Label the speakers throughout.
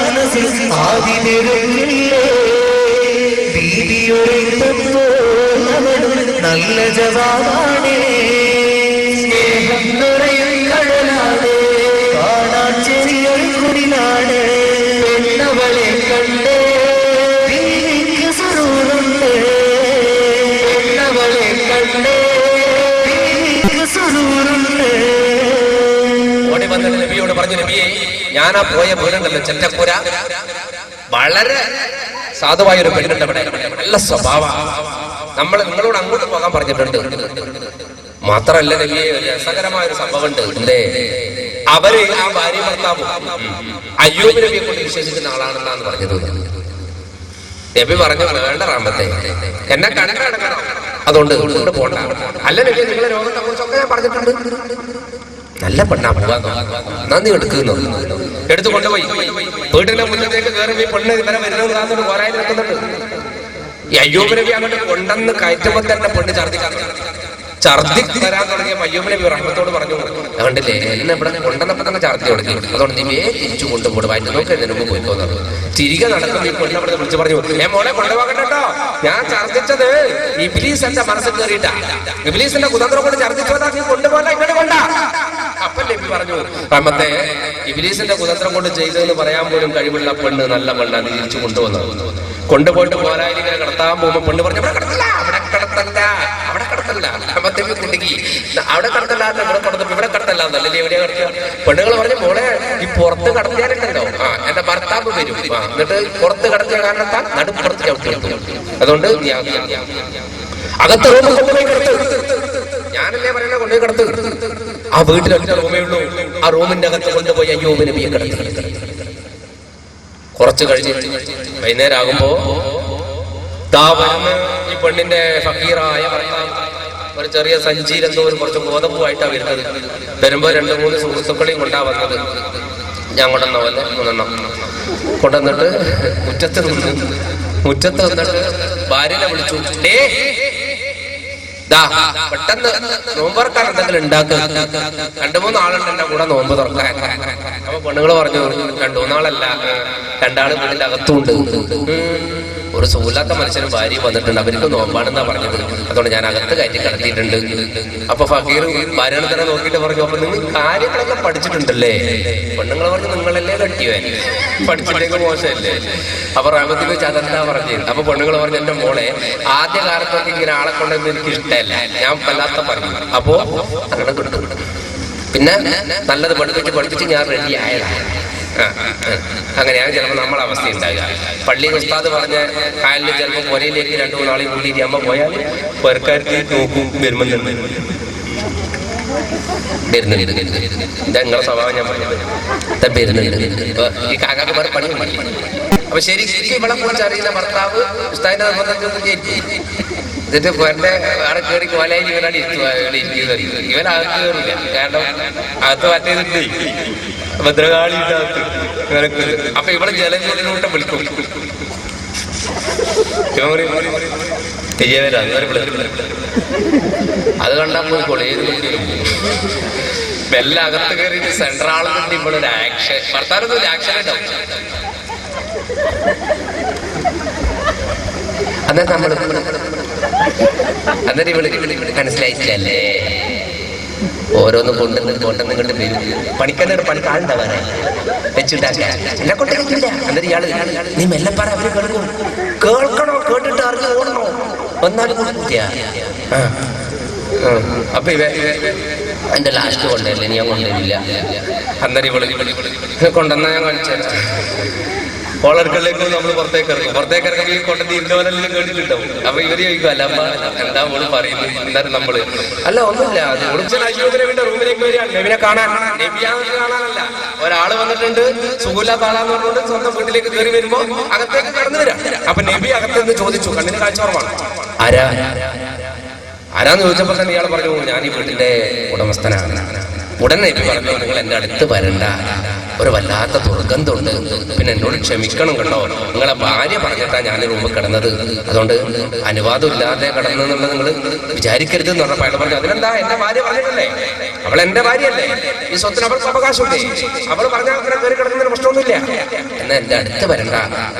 Speaker 1: മനസ്സിൽ ആദി നിറഞ്ഞില്ലേ നല്ല ജവാനാണേ സ്നേഹം നിറയും കടലാണ് കാണാൻ ചെറിയൊരു കുടിലാണ് പെണ്ണവളെ കണ്ട് വീക്ക് സുറൂറുണ്ട് പെണ്ണവളെ കണ്ട് വീക്ക് സുറൂറുണ്ട്.
Speaker 2: ഓടി വന്ന നബിയോട് പറഞ്ഞു, നബിയെ ഞാനാ പോയ വീടുണ്ടല്ലോ ചെറ്റപ്പുര, വളരെ സാധുവായ ഒരു പെണ്ണുണ്ട് അവിടെ, നല്ല സ്വഭാവ, നിങ്ങളോട് അങ്ങോട്ട് പോകാൻ പറഞ്ഞിട്ടുണ്ട്. മാത്രല്ല നബിയെ രസകരമായ ഒരു സംഭവം ഉണ്ട്. എന്തേ? അവര് ആ ഭാര്യ ഭർത്താവും അയ്യൂബ് നബിയെ കൊണ്ട് വിശ്വസിക്കുന്ന ആളാണെന്നാണ് പറഞ്ഞത്. നബി പറഞ്ഞു, വേണ്ട റാമത്തെ, എന്നെ കണക്കണം, അതുകൊണ്ട് കൊണ്ട് പോണ്ട. അല്ല നബി, നിങ്ങളെ രോഗത്തെ കുറിച്ചൊക്കെ ഞാൻ പറഞ്ഞിട്ടുണ്ട്. നല്ല പെണ്ണാ, നന്ദി എടുക്കുന്നു. എടുത്തു കൊണ്ടുപോയി വീട്ടിന്റെ മുന്നത്തേക്ക് കയറി ഈ പെണ്ണ് ഇന്നലെ വരുന്നത് പോരായി നിൽക്കുന്നുണ്ട്. ഈ അയ്യൂബ് നബി അങ്ങോട്ട് കൊണ്ടെന്ന് കയറ്റുമ്പോ തന്നെ പെണ്ണ് ഛർദി വരാൻ തുടങ്ങിയ അയ്യൂബ് നബി റഹ്മത്തോട് പറഞ്ഞു, കണ്ടില്ലേ എന്നെ ഇവിടെ കൊണ്ടുവന്നപ്പോ തന്നെ ഛർദി തുടങ്ങി, അതുകൊണ്ട് നീ തിരിച്ചു കൊണ്ടുപോയി വായിട്ട് നോക്കി എന്നെ മുമ്പ് പോയിക്കോന്നു. തിരികെ നടക്കുന്ന ഈ പെണ്ണ് അവിടെ വിളിച്ചു പറഞ്ഞു, മോളെ കൊണ്ടുപോകണ്ടോ, ഞാൻ ഛർദിച്ചത് ഇബ്ലീസ് എന്റെ മനസ്സിൽ കയറിയിട്ടാ, ഇബ്ലീസിന്റെ കുതന്ത്രം കൊണ്ട് ഛർദിച്ചോതാ, നീ കൊണ്ടുപോകണ്ട, ഇങ്ങോട്ട് കൊണ്ട. അപ്പൊ നബി പറഞ്ഞു, റഹ്മത്തെ, ഇബ്ലീസിന്റെ കുതന്ത്രം കൊണ്ട് ചെയ്തതെന്ന് പറയാൻ പോലും കഴിവുള്ള പെണ്ണ്, നല്ല പെണ്ണ്, അത് തിരിച്ചു കൊണ്ടുവന്നത്. കൊണ്ടുപോയിട്ട് പോരായി ഇങ്ങനെ കിടത്താൻ പോകുമ്പോ പെണ്ണ് പറഞ്ഞു, അവിടെ കിടത്തല്ല, അവിടെ കിടത്തല്ല, അവിടെ കിടത്തല്ല, കുടുങ്ങി, അവിടെ കിടത്തല്ല, ഇവിടെ കിടത്തല്ല, നല്ലല്ലേ എവിടെയാ കിടക്കുക. പെണ്ണുങ്ങൾ പറഞ്ഞു, മോളെ ഈ പുറത്ത് കടത്തിയാലുണ്ടല്ലോ, എന്റെ ഭർത്താവ് വരും, എന്നിട്ട് പുറത്ത് കടത്തിയ കാരണത്താൽ നടുപ്പുറത്ത് ചവിട്ടി, അതുകൊണ്ട് അകത്ത് റൂമിൽ കൊണ്ടുപോയി കിടത്ത്, ഞാനല്ലേ പറയുന്നത്, കൊണ്ടുപോയി കിടത്ത്. ആ വീട്ടിൽ ഒറ്റ റൂമേ ഉള്ളൂ, ആ റൂമിന്റെ അകത്ത് കൊണ്ടുപോയി അയ്യൂബ് നബിയെ കിടത്തി. കുറച്ച് കഴിഞ്ഞ് വൈകുന്നേരം ആകുമ്പോ ഈ പെണ്ണിന്റെ ഫക്കീറായ ഒരു ചെറിയ സഞ്ചിയിൽ എന്തോ ഒരു കുറച്ച് ഗോതമ്പുമായിട്ടാണ് വരുന്നത്. വരുമ്പോ 2-3 സുഹൃത്തുക്കളെയും കൊണ്ടാ വന്നത്. ഞാൻ കൊണ്ടുവന്ന പോലെ 3 കൊണ്ടുവന്നിട്ട് മുറ്റത്ത് വന്നിട്ട് ഭാര്യനെ വിളിച്ചു, പെട്ടെന്ന് നോമ്പ് തുറക്കാൻ എന്തെങ്കിലും ഉണ്ടാക്കുക, 2-3 ആളുണ്ട് എന്റെ കൂടെ നോമ്പ് തുറക്കാൻ. അപ്പൊ പെണ്ണുങ്ങള് പറഞ്ഞു, 2-3 ആളല്ല, 2 ആള് വീടിന്റെ അകത്തുണ്ട്. ഒരു സുഖമില്ലാത്ത മനുഷ്യനും ഭാര്യ വന്നിട്ടുണ്ട്, അവർക്ക് നോമ്പാണെന്നാ പറഞ്ഞത്, അതുകൊണ്ട് ഞാൻ അകത്ത് കയറ്റി കിടത്തിയിട്ടുണ്ട്. അപ്പൊ ഫക്കീർ ഭാര്യനെ തന്നെ നോക്കിയിട്ട് പറഞ്ഞു, അപ്പൊ നിങ്ങൾ കാര്യങ്ങളൊക്കെ പഠിച്ചിട്ടുണ്ടല്ലേ? പെണ്ണുങ്ങൾ പറഞ്ഞു, നിങ്ങളല്ലേ കെട്ടിയോ, പഠിച്ചില്ലെങ്കിൽ മോശമല്ലേ? അപ്പൊ റഹ്മത്തിൽ വെച്ച് അതെന്താ പറഞ്ഞത്? അപ്പൊ പെണ്ണുങ്ങൾ പറഞ്ഞു, എന്റെ മോളെ ആദ്യ കാലത്തൊക്കെ ഇങ്ങനെ ആളെ കൊണ്ടെന്ന് എനിക്ക് ഇഷ്ടമല്ല, ഞാൻ വല്ലാത്ത പറഞ്ഞു. അപ്പോ അങ്ങനെ കിട്ടും, പിന്നെ നല്ലത് പഠിപ്പിച്ച് ഞാൻ റെഡി ആയതാണ്. അങ്ങനെയാണ് ചിലപ്പോൾ നമ്മളെ അവസ്ഥ ഉണ്ടാകുക. പള്ളിയിൽ ഉസ്താദ് പറഞ്ഞ കാലിൽ ചിലപ്പോൾ പുരയിലേക്ക് 2-3 ആളെ കൂടിയിരിക്കുമ്പോ പോയാൽ പുരക്കാർക്ക് നോക്കും, വരുന്നുണ്ട്. നിങ്ങളെ സ്വഭാവം ഞാൻ വരുന്നുണ്ട്. ഈ കാക്കാക്കുമാർ പണി മതി. അപ്പൊ ശരിക്കും ഇവിടെ കുറിച്ച് അറിയുന്ന ഭർത്താവ് ഉസ്താദിന്റെ എന്നിട്ട് പുരന്റെ അവിടെ കയറി കോലായി ഇവനാണ് ഇരിക്കുന്നത്. ഇവനകത്ത് കയറില്ല, കാരണം അകത്ത് മാറ്റേതിട്ട് ഭദ്രകാളി അപ്പൊ ഇവിടെ ജലജോട്ടം വിളിക്കും. അത് കണ്ടാ പോയി കൊളേത് മെല്ലെ അകത്ത് കയറിയിട്ട് സെൻട്രാളെന്നിട്ട് ഇവളൊരു ആക്ഷൻ, ഭർത്താവിനൊന്നും ഒരു ആക്ഷൻ ഉണ്ടാവും. അന്നേരം നമ്മൾ മനസ്സിലായിട്ടില്ലല്ലേ, ഓരോന്നും കൊണ്ടെന്ന് കണ്ട് വരും. പണിക്കാരുടെ പണിക്ക് ആളുണ്ടാവാനെ വെച്ചുണ്ടാക്കാൻ എന്നെ കൊണ്ട് കഴിക്കില്ല. എന്നിട്ട് ഇയാള്, നീ മെല്ലെ പറ, അവര് കേൾക്കും. കേൾക്കണോ, കേട്ടിട്ട് അറിഞ്ഞു ഓടണോ, വന്നാലും കൊടുക്കില്ല. അപ്പൊ എന്റെ ലാസ്റ്റ് കൊണ്ടല്ലേ, ഞാൻ കൊണ്ടുവരില്ല. അന്നേരം ഇവള് കൊണ്ടുവന്നാ ഞാൻ കാണിച്ചാൽ കോളർകളിലേക്ക് നമ്മൾ പുറത്തേക്ക് ഇറങ്ങി കൊണ്ടത് ഇന്നവരെല്ലാം കേട്ടിട്ടുണ്ടാവും. അപ്പൊ ഇവര് ചോദിക്കും, അല്ല എന്താ നമ്മള് പറയുന്നത്? എന്തായാലും നമ്മള് അല്ല ഒന്നുമില്ല, നബിയുടെ റൂമിലേക്ക് വരികയാണ്, നബിനെ കാണാൻ. നബിയാണെന്ന് കാണാനല്ല, ഒരാള് വന്നിട്ടുണ്ട്, സുഖമില്ലാത്ത ആളാന്ന് പറഞ്ഞുകൊണ്ട് സ്വന്തം വീട്ടിലേക്ക് കയറി വരുമ്പോ അകത്തേക്ക് കടന്നു വരാം. അപ്പൊ നബി അകത്തെന്ന് ചോദിച്ചു, കണ്ണിന് കാഴ്ച ആരാന്ന് ചോദിച്ചപ്പോ തന്നെ ഇയാൾ പറഞ്ഞു, ഞാൻ ഈ വീട്ടിന്റെ ഉടമസ്ഥനാണ്. ഉടനെ നബി പറഞ്ഞു, നിങ്ങൾ എന്റെ അടുത്ത് വരണ്ട, ഒരു വല്ലാത്ത ദുർഗന്ധമുണ്ട്, പിന്നെ എന്നോട് ക്ഷമിക്കണം കേട്ടോ, നിങ്ങളെ ഭാര്യ പറഞ്ഞിട്ടാ ഞാൻ റൂമിൽ കിടന്നത്, അതുകൊണ്ട് അനുവാദം ഇല്ലാതെ കിടന്നെന്നുള്ളത് നിങ്ങൾ വിചാരിക്കരുത് എന്ന് പറഞ്ഞപ്പോൾ അയാൾ പറഞ്ഞു, അതിനെന്താ, എന്റെ ഭാര്യ പറഞ്ഞിട്ടല്ലേ, അവൾ എന്റെ ഭാര്യയല്ലേ, ഈ സ്വത്തിന് അവൾക്ക് അവകാശമുണ്ടേ, അവൾ പറഞ്ഞാൽ കയറി കിടന്നതിന് പ്രശ്നമൊന്നുമില്ല. കുഴപ്പമൊന്നുമില്ല, എന്നാ എന്റെ അടുത്ത് വരണ്ട,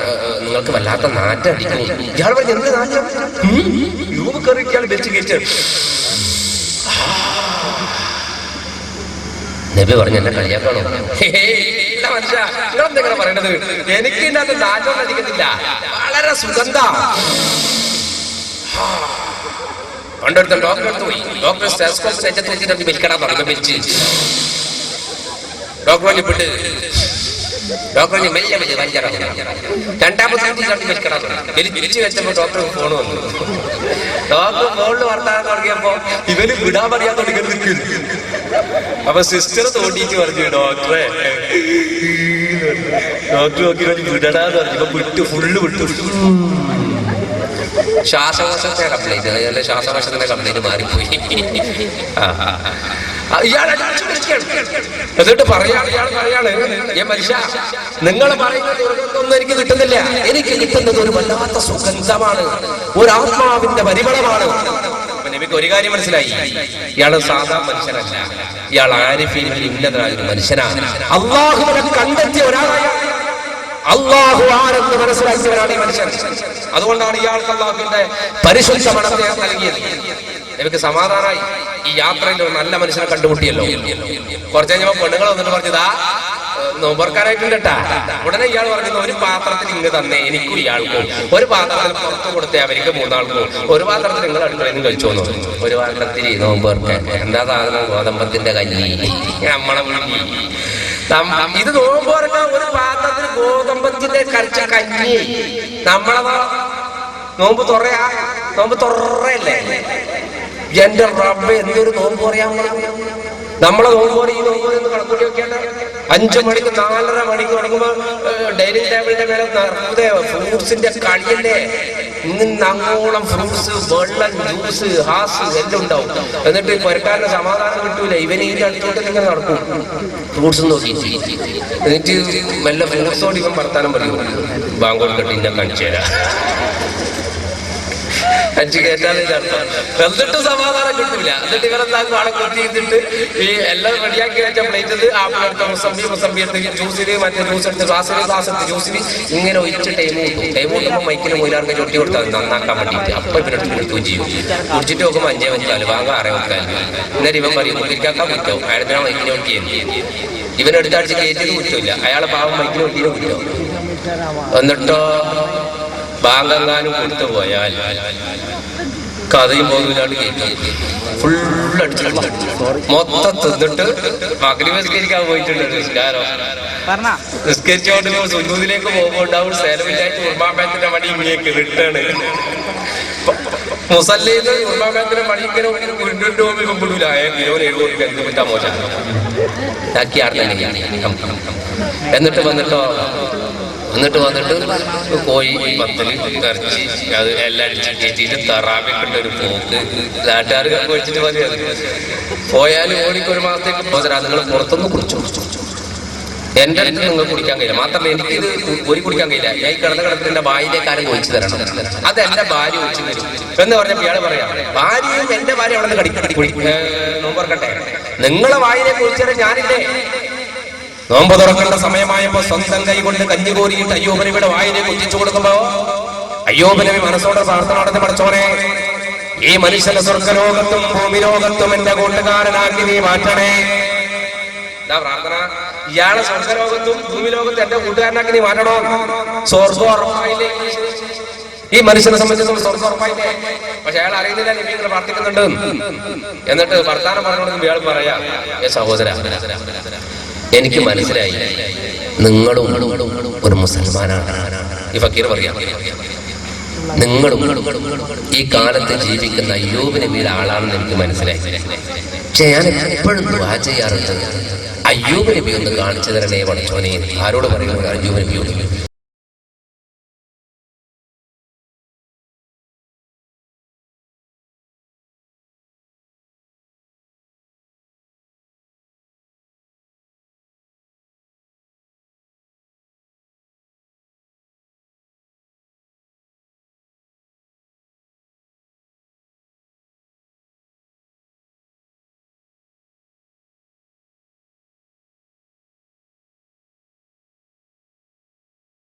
Speaker 2: നിങ്ങൾക്ക് വല്ലാത്ത നാറ്റടിക്കും. ഇയാൾ പറഞ്ഞു എന്ത് നാറ്റം? രൂപ കയറി ഇയാൾ വെച്ച് കയറ്റി. നബി പറഞ്ഞു എന്നെ കളിയാക്കണോ? മനുഷ്യ നിങ്ങളെന്തെങ്ങനെ പറയണത്? എനിക്ക് ഇതിനകത്ത് നാറ്റം അടിക്കുന്നില്ല, വളരെ സുഗന്ധ. പണ്ടെടുത്ത ഡോക്ടറെ അടുത്ത് പോയി. ഡോക്ടർ സ്റ്റെത്തോസ്കോപ്പ് നെഞ്ചത്ത് വെച്ചിട്ട് വിൽക്കടാൻ പറഞ്ഞു. വിളിച്ച് ഡോക്ടർ വിട്ട് ഡോക്ടർ മെല്ലെ മെല്ലെ വഞ്ചിറങ്ങി. രണ്ടാമത്തെ വിൽക്കടാൻ വിളിച്ചു വെച്ചപ്പോ ഡോക്ടർ ഫോൺ വന്നു. ഡോക്ടർ ഫോണിൽ വർത്താനം തുടങ്ങിയപ്പോ ഇവന് വിടാൻ പറയാൻ തുടങ്ങി. അപ്പൊ സിസ്റ്റർ തോണ്ടിയിട്ട് പറഞ്ഞു ഡോക്ടറെ, ഡോക്ടർ നോക്കി വിടടാന്ന് പറഞ്ഞു. ഇപ്പൊ വിട്ടു, ഫുള്ള് വിട്ടു. ശ്വാസകോശത്തെ കംപ്ലൈന്റ്, അതല്ല ശ്വാസകോശത്തിന്റെ കംപ്ലൈന്റ് മാറിപ്പോയി. എന്നിട്ട് പറയാണ് ഇയാൾ പറയാണ്, മനുഷ്യ നിങ്ങൾ പറയുന്ന ദുർഗന്ധമൊന്നും എനിക്ക് കിട്ടുന്നില്ല, എനിക്ക് കിട്ടുന്നത് ഒരു വല്ലാത്ത സുഗന്ധമാണ്, ഒരു ആത്മാവിന്റെ പരിമളമാണ്. എനിക്ക് ഒരു കാര്യം മനസ്സിലായി, ഇയാള് സാധാ മനുഷ്യനല്ല, ഇയാൾ ആരിഫീനിൽ ഉന്നതനായ ഒരു മനുഷ്യനാണ്. അള്ളാഹുവിനെ കണ്ടെത്തിയ ഒരാളായ, അള്ളാഹു ആരെന്ന് മനസ്സിലാക്കിയവരാണ് ഈ മനുഷ്യൻ. അതുകൊണ്ടാണ് ഇയാൾക്ക് അള്ളാഹുവിന്റെ പരിശുദ്ധ മണത്തെ നൽകിയത്. എനിക്ക് സമാധാനമായി, ഈ യാത്രയിൽ ഒരു നല്ല മനുഷ്യനെ കണ്ടുമുട്ടിയല്ലോ. കുറച്ച് കഴിഞ്ഞപ്പോ പെണ്ണുങ്ങൾ വന്നിട്ട് പറഞ്ഞതാ നോമ്പർക്കാരായിട്ടുണ്ട് കേട്ടാ. ഉടനെ ഇയാൾ പറഞ്ഞത് ഒരു പാത്രത്തിൽ ഇങ്ങ് തന്നെ എനിക്കും ഇയാൾക്കും, ഒരു പാത്രത്തിൽ പുറത്ത് കൊടുത്തേ അവർക്ക് മൂന്നാൾക്കും, ഒരു പാത്രത്തിൽ നിങ്ങൾ അടുക്കളയിൽ നിന്ന് കഴിച്ചോന്നു. ഒരു പാത്രത്തിൽ നോമ്പർക്കാൻ എന്താ സാധനം? ഗോതമ്പത്തിന്റെ കഞ്ഞി. നമ്മളെ വീട്ടിൽ ഇത് നോമ്പ് പറഞ്ഞാൽ ഒരു പാത്രത്തിൽ ഗോതമ്പത്തിന്റെ കരച്ച കഞ്ഞി. നമ്മളതാ നോമ്പ് തുറയാ, നോമ്പ് തുറയല്ലേ? എന്റെ റബ്ബേ, എന്തൊരു നോമ്പ് പറയാൻ. നമ്മളെ നോമ്പ് പറയും, ഈ നോമ്പ് എന്ന് കണക്കൂട്ടി വെക്കേണ്ട. 5 മണിക്ക് 4:30 മണിക്ക് തുടങ്ങുമ്പോ ഡൈനിങ് ടേബിളിന്റെ മേലെ നിറഞ്ഞ ഫ്രൂട്ട്സിന്റെ കളിയല്ലേ. ഇന്ന് അങ്ങോളം ഫ്രൂട്ട്സ്, വെള്ളം, ജ്യൂസ്, ഹാസ് എല്ലാം ഉണ്ടാവും. എന്നിട്ട് പുരക്കാരന് സമാധാനം കിട്ടൂല. ഇവന് ഇതിന്റെ അടുത്തോട്ട് ഇങ്ങനെ നടക്കും ഫ്രൂട്ട്സ് നോക്കി. എന്നിട്ട് മെല്ലെ ഫ്രൂട്ട്സോട് ഇവൻ വർത്താനം പറയും, ബാങ്കോട് കെട്ടി ഞാൻ കാണിച്ചു തരാം, അഞ്ച് കയറ്റാതെ എന്നിട്ട് സമാധാനം കിട്ടൂല. എന്നിട്ട് ഇവരെന്താക്കും ആളെ കൊത്തി ചെയ്തിട്ട് ഈ എല്ലാം റെഡിയാക്കി വെച്ച പ്ലേറ്റ് ആപ്പിളെടുത്ത മുസമ്പി എടുത്ത് ജ്യൂസിന്, മറ്റേ ജ്യൂസ് എടുത്ത് ഗ്ലാസ് എടുത്ത് ജ്യൂസിന് ഇങ്ങനെ ഒഴിച്ച് ടൈം കൂട്ടുമ്പോൾ മൈക്കിന് മൊയിലാർക്ക് ചൊട്ടി കൊടുത്താൽ നന്നാക്കാൻ വേണ്ടിയിട്ട്. അപ്പൊ ഇവരെടുത്ത് കുടിക്കുകയും ചെയ്യും. കുടിച്ചിട്ട് നോക്കുമ്പോൾ 5:45, ബാങ്ക് 6:45. എന്നിട്ട് ഇവൻ പറയും കുട്ടിക്കാക്കാൻ കുറ്റോ, അയാളത്തിനാ മൈക്കിന് ഒട്ടിയെന്ന്. ഇവനെടുത്താഴ്ച കയറ്റിയത് കുറ്റമില്ല, അയാളെ പാവം മൈക്കിന് ഒട്ടിയത് കുറ്റോ. എന്നിട്ടോ ബാങ്കെങ്ങാനും കൊടുത്തു പോയാൽ കഥയും പോകുന്നതിനാണ് കേൾക്കും. ഫുള്ളടിച്ചിട്ട് മൊത്തം തിന്നിട്ട് മകന് നിസ്കരിക്കാൻ പോയിട്ടുണ്ട്. നിസ്കരിച്ചോണ്ട് സുന്നൂതിലേക്ക് പോകുമ്പോണ്ടാവും സേലമില്ലായിട്ട് ഉർമാബാങ്കിന്റെ മണി ഇങ്ങേക്ക് റിട്ടേണ്. മുസല്ലയില് ഉർമാബാങ്കിന്റെ മണി ഇങ്ങനെ ഉരുണ്ടിട്ട് കൊണ്ടില്ല. കിലോന് മോശം എന്നിട്ട് വന്നിട്ട് കോഴി, പത്തല്, ഇറച്ചി അത് എല്ലാം അടിച്ച് കയറ്റിയിട്ട് തറാവിക്കുണ്ട് ഒരു പോക്ക്. നാട്ടുകാർ കഴിച്ചിട്ട് മതി. അത് പോയാലും ഓടിക്കൊരു മാസത്തേക്ക് പോരാ. നിങ്ങൾ പുറത്തൊന്നും കുടിച്ചു. എന്റെ അടുത്ത് നിങ്ങൾക്ക് കുടിക്കാൻ കഴിയില്ല. മാത്രമല്ല എനിക്കിത് ഒരു കുടിക്കാൻ കഴിയില്ല. ഞാൻ ഈ കിടന്നതിന്റെ ഭാര്യയിലേക്ക് ആരും ഒഴിച്ചു തരണം. അത് എന്റെ ഭാര്യ ഒഴിച്ചു തരും എന്ന് പറഞ്ഞപ്പോൾ ഇയാള് പറയാം, ഭാര്യയും എന്റെ ഭാര്യ അവിടെ നിന്ന് നോമ്പറക്കട്ടെ, നിങ്ങളെ വായിലേക്ക് ഒഴിച്ചു തരാൻ ഞാനില്ലേ? നോമ്പ് തുറക്കേണ്ട സമയമായപ്പോ സ്വന്തം കൈ കൊണ്ട് കഞ്ഞി കോരിയിട്ട് അയ്യൂബ് നബിയുടെ വായിലേക്ക് ഒറ്റിച്ചു കൊടുക്കുമ്പോ അയ്യൂബ് നബി മനസ്സോടെ പ്രാർത്ഥന നടത്തി, പഠിച്ചോനെ ഈ മനുഷ്യന്റെ സ്വർഗലോകത്തും ഭൂമിലോകത്തും എന്റെ കൂട്ടുകാരനാക്കി നീ മാറ്റണേ. എന്താ പ്രാർത്ഥന? ഇയാളെ സ്വർഗലോകത്തും ഭൂമിലോകത്തും എന്റെ കൂട്ടുകാരനാക്കി നീ മാറ്റണോ? സ്വർഗം ഉറപ്പായില്ലേ? ഈ മനുഷ്യനെ സംബന്ധിച്ചും സ്വർഗം ഉറപ്പായില്ലേ? പക്ഷെ അയാൾ അറിയുന്നില്ല നബി ഇങ്ങനെ പ്രാർത്ഥിക്കുന്നുണ്ട്. എന്നിട്ട് വർത്താനം പറഞ്ഞോണ്ട് ഇയാൾ പറയാ, സഹോദര എനിക്ക് മനസ്സിലായി നിങ്ങളും ഒരു മുസൽമാനാണ്. ഈ ഫക്കീർ പറയാം, നിങ്ങളും ഈ കാലത്ത് ജീവിക്കുന്ന അയ്യൂബ് നബിയുടെ ആളാണെന്ന് എനിക്ക് മനസ്സിലായി. പക്ഷെ ഞാൻ എപ്പോഴും ദുആ ചെയ്യാറുണ്ട്, അയ്യൂബ് നബി ഒന്ന് കാണിച്ചു തരണേ പഠിച്ചോനെ. ആരോട് പറയുന്നത്? അയ്യൂബ് നബിയോട്.